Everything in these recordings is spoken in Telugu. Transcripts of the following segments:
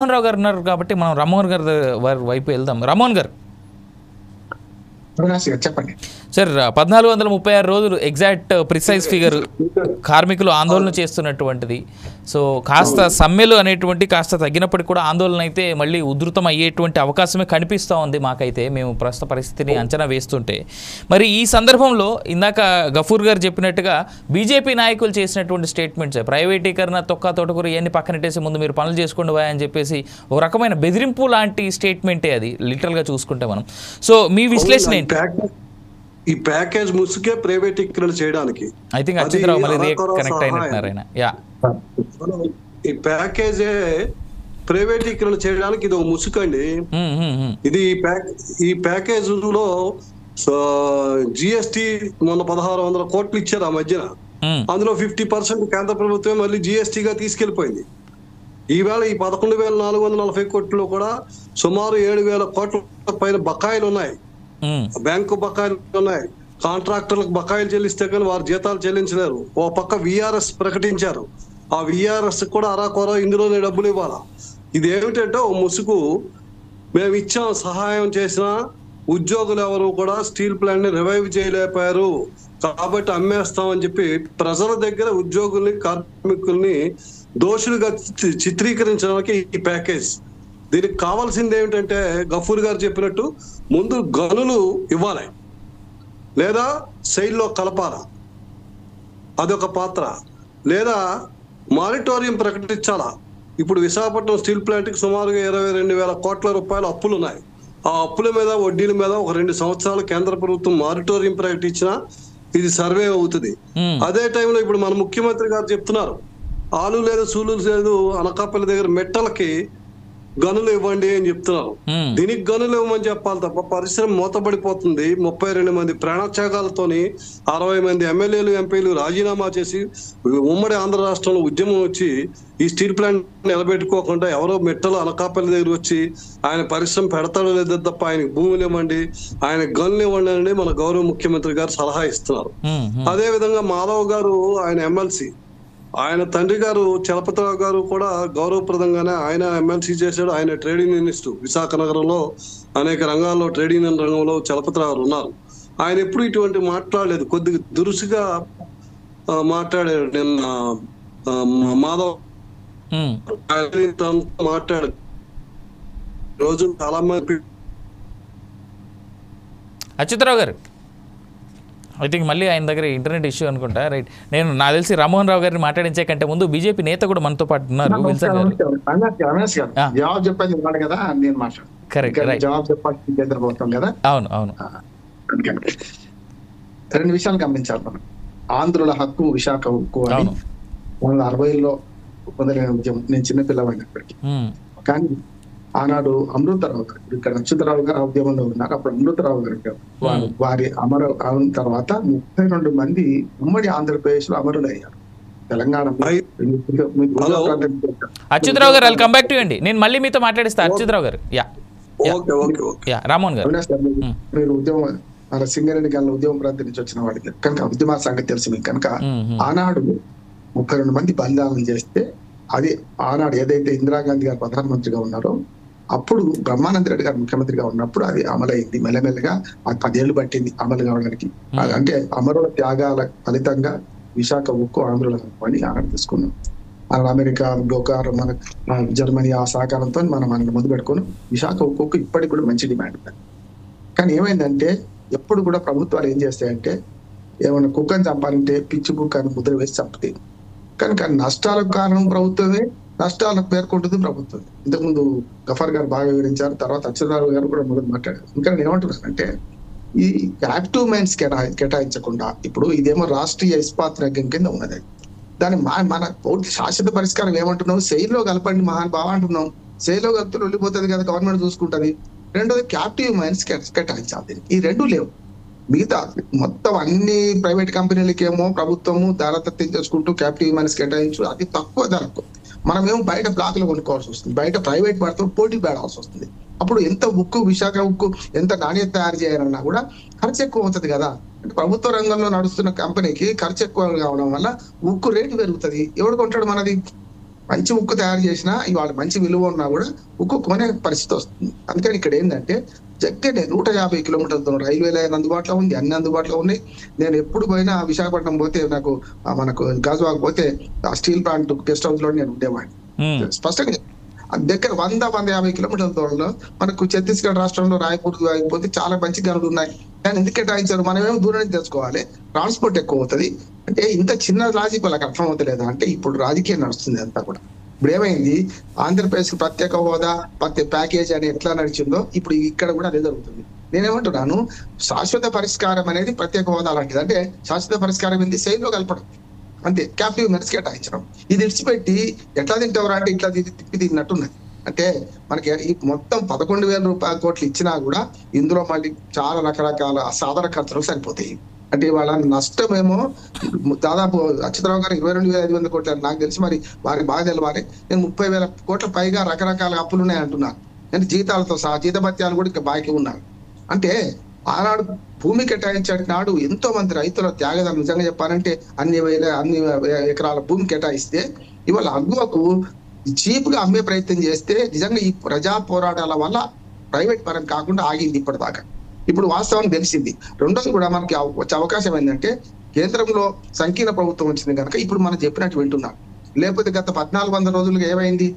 రామ్మోహన్ రావు గారు ఉన్నారు కాబట్టి మనం రామ్మోహన్ గారి వైపు వెళ్దాం. రామ్మోహన్ గారు చెప్పండి సార్, 1436 రోజులు ఎగ్జాక్ట్ ప్రిసైజ్ ఫిగర్ కార్మికులు ఆందోళన చేస్తున్నటువంటిది. సో కాస్త సమ్మెలు అనేటువంటి కాస్త తగ్గినప్పటికీ కూడా ఆందోళన అయితే మళ్ళీ ఉధృతం అయ్యేటువంటి అవకాశమే కనిపిస్తూ ఉంది మాకైతే, మేము ప్రస్తుత పరిస్థితిని అంచనా వేస్తుంటే. మరి ఈ సందర్భంలో ఇందాక గఫూర్ గారు చెప్పినట్టుగా బీజేపీ నాయకులు చేసినటువంటి స్టేట్మెంట్స్, ప్రైవేటీకరణ తొక్క తోటకూర ఇవన్నీ పక్కనెట్టేసి ముందు మీరు పనులు చేసుకోండి వా అని చెప్పేసి ఒక రకమైన బెదిరింపు లాంటి స్టేట్మెంటే అది లిటరల్గా చూసుకుంటే మనం. సో మీ విశ్లేషణ ఏంటి? ఈ ప్యాకేజ్ ముసుకే ప్రైవేటీకరణ చేయడానికి ఐ థింక్ అచ్యుతరావు మళ్ళీ కనెక్ట్ అయినట్టున్నారు ఆయన. యా, ఈ ప్యాకేజే ప్రైవేటీకరణ చేయడానికి ఇది ఒక ముసుకండి. ఇది ఈ ప్యాకేజ్ లో జిఎస్టి మొన్న 1600 కోట్లు ఇచ్చారు ఆ మధ్యన. అందులో 50% కేంద్ర ప్రభుత్వం మళ్ళీ జిఎస్టిగా తీసుకెళ్లిపోయింది. ఈవేళ ఈ 11,440 కోట్లలో కూడా సుమారు 7,000 కోట్ల పైన బకాయిలు ఉన్నాయి, బ్యాంకు బకాయిలు ఉన్నాయి. కాంట్రాక్టర్లకు బకాయిలు చెల్లిస్తే కానీ వారు జీతాలు చెల్లించలేరు. ఓ పక్క విఆర్ఎస్ ప్రకటించారు, ఆ విఆర్ఎస్ కూడా అరాకొర ఇందులోనే డబ్బులు ఇవ్వాలా. ఇది ఏమిటంటే ఓ ముసుగు. మేము ఇచ్చాం, సహాయం చేసిన ఉద్యోగులు ఎవరు కూడా స్టీల్ ప్లాంట్ ని రివైవ్ చేయలేకపోయారు కాబట్టి అమ్మేస్తామని చెప్పి ప్రజల దగ్గర ఉద్యోగుల్ని కార్మికుల్ని దోషులుగా చిత్రీకరించడానికి ఈ ప్యాకేజ్. దీనికి కావాల్సింది ఏమిటంటే గఫూర్ గారు చెప్పినట్టు ముందు గనులు ఇవ్వాలి, లేదా శైలిలో కలపాలా, అదొక పాత్ర, లేదా మానిటోరియం ప్రకటించాలా. ఇప్పుడు విశాఖపట్నం స్టీల్ ప్లాంట్కి సుమారుగా 22,000 కోట్ల రూపాయల అప్పులు ఉన్నాయి. ఆ అప్పుల మీద వడ్డీల మీద ఒక 2 సంవత్సరాలు కేంద్ర ప్రభుత్వం మానిటోరియం ప్రకటించినా ఇది సర్వే అవుతుంది. అదే టైంలో ఇప్పుడు మన ముఖ్యమంత్రి గారు చెప్తున్నారు, ఆలు లేదు సూలు లేదు అనకాపల్లి దగ్గర మెట్టలకి గనులు ఇవ్వండి అని చెప్తున్నారు. దీనికి గనులు ఇవ్వమని చెప్పాలి తప్ప పరిశ్రమ మూతపడిపోతుంది. 32 మంది ప్రాణత్యాగాలతోని 60 మంది ఎమ్మెల్యేలు ఎంపీలు రాజీనామా చేసి ఉమ్మడి ఆంధ్ర రాష్ట్రంలో ఉద్యమం వచ్చి ఈ స్టీల్ ప్లాంట్ నిలబెట్టుకోకుండా ఎవరో మెట్టలు అనకాపల్లి దగ్గర వచ్చి ఆయన పరిశ్రమ పెడతాడో లేదో తప్ప ఆయనకు భూములు ఇవ్వండి, ఆయన గనులు ఇవ్వండి అని మన గౌరవ ముఖ్యమంత్రి గారు సలహా ఇస్తున్నారు. అదే విధంగా మాధవ్ గారు ఆయన ఎమ్మెల్సీ, ఆయన తండ్రి గారు చలపతిరావు గారు కూడా గౌరవప్రదంగానే ఆయన ఎమ్మెల్సీ చేశాడు. ఆయన ట్రేడింగ్ మినిస్టర్, విశాఖ నగరంలో అనేక రంగాల్లో ట్రేడింగ్ రంగంలో చలపతిరావు గారు ఉన్నారు. ఆయన ఎప్పుడు ఇటువంటి మాట్లాడలేదు, కొద్దిగా దురుసుగా మాట్లాడాడు. నిన్న మాధవ్ మాట్లాడాడు. రోజు చాలా మంది అచ్యుతరావు గారు ఐ థింక్ మళ్ళీ ఆయన దగ్గర ఇంటర్నెట్ ఇష్యూ అనుకుంటా. రైట్, నేను నాకు తెలిసి రామ్మోహన్ రావు గారిని మాట్లాడించే కంటే ముందు బీజేపీ నేత కూడా మనతో పాటు ఉన్నారు. జవాబు చెప్పేది ఉన్నాడు కదా, నేను మాట్లాడు. కరెక్ట్, జవాబు చెప్పాల్సి కేంద్ర ప్రభుత్వం కదా. అవును అవును. 2 విషయాలు గమనించాలి మనం. ఆంధ్రుల హక్కు విశాఖ హక్కు అని 1960లో మొదలైన ఉద్యమం. నేను చిన్నపిల్లవాడినప్పటికీ. కానీ ఆనాడు అమృతరావు గారు, ఇక్కడ అచ్యుతరావు గారు ఉద్యమంలో ఉన్నారు, అప్పుడు అమృతరావు గారు వారి అయిన తర్వాత 32 మంది ఉమ్మడి ఆంధ్రప్రదేశ్ లో అమరులయ్యారు. తెలంగాణ అచ్యుతరావు గారు కమ్ బ్యాక్ టు అండి, నేను మళ్ళీ మీతో మాట్లాడిస్తా. అచ్యుతరావు గారు, రామ్మోహన్ గారు, మీరు ఉద్యమం సింగరేణి గల్ల ఉద్యమం ప్రాంతం నుంచి వచ్చిన వాడికి కనుక ఉద్యమ సంగతి తెలుసు మీకు కనుక. ఆనాడు 32 మంది బలిదానం చేస్తే అది ఆనాడు ఏదైతే ఇందిరాగాంధీ గారు ప్రధానమంత్రిగా ఉన్నారో అప్పుడు బ్రహ్మానంద రెడ్డి గారు ముఖ్యమంత్రిగా ఉన్నప్పుడు అది అమలైంది. మెల్లమెల్లగా అది 10 ఏళ్లు పట్టింది అమలు కావడానికి. అంటే అమరుల త్యాగాల ఫలితంగా విశాఖ ఉక్కు ఆంధ్రుల హక్కు అని ఆనాడు తీసుకున్నాం. అమెరికా, డోకార్, మన జర్మనీ ఆ సహకారంతో మనం ముందు పెట్టుకుని విశాఖ ఉక్కు ఇప్పటికి కూడా మంచి డిమాండ్ ఉంది. కానీ ఏమైందంటే ఎప్పుడు కూడా ప్రభుత్వాలు ఏం చేస్తాయంటే ఏమైనా కుక్కని చంపాలంటే పిచ్చి కుక్కని ముద్ర వేసి చంపుతాయి. కనుక నష్టాలకు కారణం ప్రభుత్వమే, నష్టాలకు పేర్కొంటుంది ప్రభుత్వం. ఇంతకుముందు గఫర్ గారు బాగా వివరించారు, తర్వాత అచ్యుతరావు గారు కూడా మొదలు మాట్లాడారు. ఇంకా నేను ఏమంటున్నానంటే ఈ యాక్టివ్ మైన్స్ కేటాయించకుండా ఇప్పుడు ఇదేమో రాష్ట్రీయ ఇస్పాత్ రంగం కింద ఉన్నది. దాని మన పూర్తి శాశ్వత పరిష్కారం ఏమంటున్నాం, శైలిలో కలపండి మహానుభావ అంటున్నాం. శైలిలో కలిపితే వెళ్ళిపోతుంది కదా, గవర్నమెంట్ చూసుకుంటది. రెండోది క్యాప్టివ్ మైన్స్ కేటాయించాలి. ఈ 2 లేవు. మిగతా మొత్తం అన్ని ప్రైవేట్ కంపెనీలకి ఏమో ప్రభుత్వము ధర తెచ్చుకుంటూ క్యాపిటల్ మైన్స్ కేటాయించు, అది తక్కువ ధరకు. మనమేమో బయట బ్లాక్ లో కొనుక్కోవాల్సి వస్తుంది, బయట ప్రైవేట్ వాటితో పోటీ పడాల్సి వస్తుంది. అప్పుడు ఎంత ఉక్కు విశాఖ ఉక్కు ఎంత నాణ్యత తయారు చేయాలన్నా కూడా ఖర్చు ఎక్కువ అవుతుంది కదా. అంటే ప్రభుత్వ రంగంలో నడుస్తున్న కంపెనీకి ఖర్చు ఎక్కువ కావడం వల్ల ఉక్కు రేటు పెరుగుతుంది. ఎవడు కొంటాడు మనది? మంచి ఉక్కు తయారు చేసినా ఇవాళ మంచి విలువ ఉన్నా కూడా ఉక్కు కొనే పరిస్థితి వస్తుంది. అందుకని ఇక్కడ ఏంటంటే జగ్గనే 150 కిలోమీటర్ల దూరం రైల్వే లైన్ అందుబాటులో ఉంది, అన్ని అందుబాటులో ఉన్నాయి. నేను ఎప్పుడు పోయినా విశాఖపట్నం పోతే నాకు మనకు గాజువాక్ పోతే ఆ స్టీల్ ప్లాంట్ గెస్ట్ హౌస్ లో నేను ఉండేవాడిని. స్పష్టంగా దగ్గర 100-150 కిలోమీటర్ల దూరంలో మనకు ఛత్తీస్గఢ్ రాష్ట్రంలో రాయపూర్ పోతే చాలా మంచి గనులు ఉన్నాయి. కానీ ఎందుకు కేటాయించారు? మనమేమో దూరం నుంచి తెచ్చుకోవాలి, ట్రాన్స్పోర్ట్ ఎక్కువ అవుతుంది. అంటే ఇంత చిన్న లాజిక్ వాళ్ళకి అర్థం అవుతలేదా అంటే ఇప్పుడు రాజకీయం నడుస్తుంది అంతా కూడా. ఇప్పుడు ఏమైంది, ఆంధ్రప్రదేశ్ ప్రత్యేక హోదా ప్యాకేజ్ అని ఎట్లా నడిచిందో ఇప్పుడు ఇక్కడ కూడా అదే జరుగుతుంది. నేనేమంటున్నాను, శాశ్వత పరిష్కారం అనేది ప్రత్యేక హోదా లాంటిది. అంటే శాశ్వత పరిష్కారం ఏంది? శైలిలో కలపడం అంతే, క్యాప్టివ్ మెరిట్స్ కేటాయించడం. ఇది విడిచిపెట్టి ఎట్లా తింటావురా అంటే ఇట్లా తిప్పి తిన్నట్టున్నది. అంటే మనకి ఈ మొత్తం 11,000 కోట్లు ఇచ్చినా కూడా ఇందులో మళ్ళీ చాలా రకరకాల సాధారణ ఖర్చులు సరిపోతాయి. అంటే వాళ్ళ నష్టమేమో దాదాపు అచ్యుతరావు గారు 22,500 కోట్లు నాకు తెలిసి, మరి వారికి బాగా తెలవాలి. నేను 30,000 కోట్ల పైగా రకరకాల అప్పులు ఉన్నాయి అంటున్నాను. అంటే జీతాలతో సహా జీతభత్యాలు కూడా ఇంకా బాకీ ఉన్నారు. అంటే ఆనాడు భూమి కేటాయించాడు ఎంతో మంది రైతుల త్యాగదాలు. నిజంగా చెప్పాలంటే అన్ని ఎకరాల భూమి కేటాయిస్తే ఇవాళ అగ్గువకు చీప్ గా అమ్మే ప్రయత్నం చేస్తే నిజంగా ఈ ప్రజా పోరాటాల వల్ల ప్రైవేట్ పరం కాకుండా ఆగింది ఇప్పటిదాకా. ఇప్పుడు వాస్తవం తెలిసింది. రెండోది కూడా మనకి వచ్చే అవకాశం ఏంటంటే కేంద్రంలో సంకీర్ణ ప్రభుత్వం వచ్చింది కనుక ఇప్పుడు మనం చెప్పినట్టు వింటున్నాం. లేకపోతే గత 1400 రోజులుగా ఏమైంది,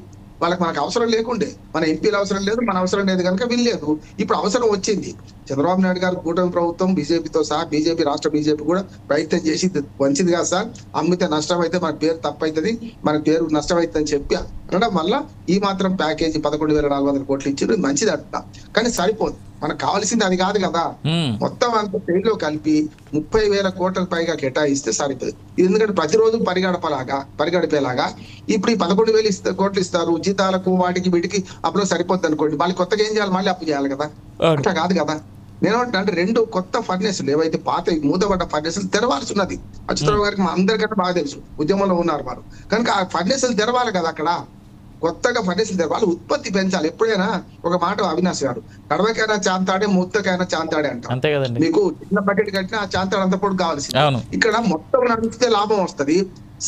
మనకు అవసరం లేకుండే, మన ఎంపీలు అవసరం లేదు, మన అవసరం లేదు కనుక వినలేదు. ఇప్పుడు అవసరం వచ్చింది. చంద్రబాబు నాయుడు గారు కూటమి ప్రభుత్వం బీజేపీతో సహా బీజేపీ రాష్ట్ర బీజేపీ కూడా ప్రయత్నం చేసి మంచిది కాదు సార్, అమ్మితే నష్టం అయితే మన పేరు తప్పవుతుంది, మన పేరు నష్టం అవుతుందని చెప్పి అనడం వల్ల ఈ మాత్రం ప్యాకేజీ 11,400 కోట్లు ఇచ్చారు. మంచిది అంటున్నా, కానీ సరిపోదు. మనకు కావాల్సింది అది కాదు కదా. మొత్తం అంత పేరులో కలిపి 30,000 కోట్లకు పైగా కేటాయిస్తే సరిపోదు. ఎందుకంటే ప్రతిరోజు పరిగడిపేలాగా ఇప్పుడు ఈ 11,000 కోట్లు ఇస్తారు జీతాలకు, వాటికి వీటికి అప్పుడు సరిపోద్ది అనుకోండి. మళ్ళీ కొత్తగా ఏం చేయాలి, మళ్ళీ అప్పు చేయాలి కదా. అట్లా కాదు కదా. నేనేమంటున్నా, 2 కొత్త ఫర్నేసులు ఏవైతే పాత మూతపడ్డ ఫర్నేసులు తెరవాల్సి ఉన్నది. అచ్యుతరావు గారికి అందరికంటే బాగా తెలుసు, ఉద్యమంలో ఉన్నారు వారు కనుక. ఆ ఫర్నేసులు తెరవాలి కదా. అక్కడ కొత్తగా ఫర్నేసులు తెరవాలి, ఉత్పత్తి పెంచాలి. ఎప్పుడైనా ఒక మాట అవినాష్ గారు, కడవకైనా చాంతాడే ముత్తకైనా చాంతాడే అంటారు. మీకు చిన్న బకెట్ కట్టినా ఆ చాంతాడు అంత పొడి కావాల్సింది. ఇక్కడ మొత్తం నడిస్తే లాభం వస్తుంది,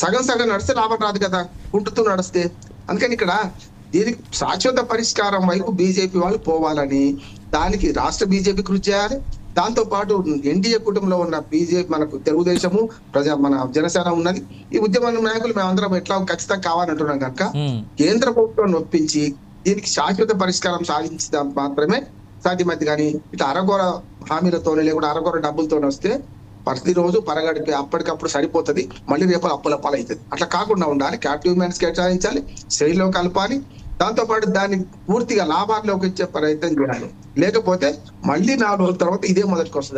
సగం సగం నడిస్తే లాభం రాదు కదా కుంటుతూ నడిస్తే. అందుకని ఇక్కడ దీనికి శాశ్వత పరిష్కారం వైపు బీజేపీ వాళ్ళు పోవాలని, దానికి రాష్ట్ర బీజేపీ కృషి చేయాలి. దాంతో పాటు ఎన్డీఏ కుటుంబంలో ఉన్న బీజేపీ, మనకు తెలుగుదేశము, మన జనసేన ఉన్నది. ఈ ఉద్యమ నాయకులు మేమందరం ఎట్లా ఖచ్చితంగా కావాలంటున్నాం కనుక కేంద్ర ప్రభుత్వాన్ని ఒప్పించి దీనికి శాశ్వత పరిష్కారం సాధించడం మాత్రమే సాధ్యమైంది. కానీ ఇట్లా అరగోర హామీలతోనే లేకుండా అరగోర డబ్బులతోనే వస్తే ప్రతిరోజు పరగడిపి అప్పటికప్పుడు సరిపోతుంది, మళ్ళీ రేపు అప్పులప్పాలు అవుతుంది. అట్లా కాకుండా ఉండాలి. క్యాప్టివ్ మెరిట్స్ కేటాయించాలి, శైలిలో కలపాలి. దాంతో పాటు దాన్ని పూర్తిగా లాభాల్లోకి ఇచ్చే ప్రయత్నం చేయాలి. లేకపోతే మళ్ళీ 4 రోజుల తర్వాత ఇదే మొదటికి వస్తుంది.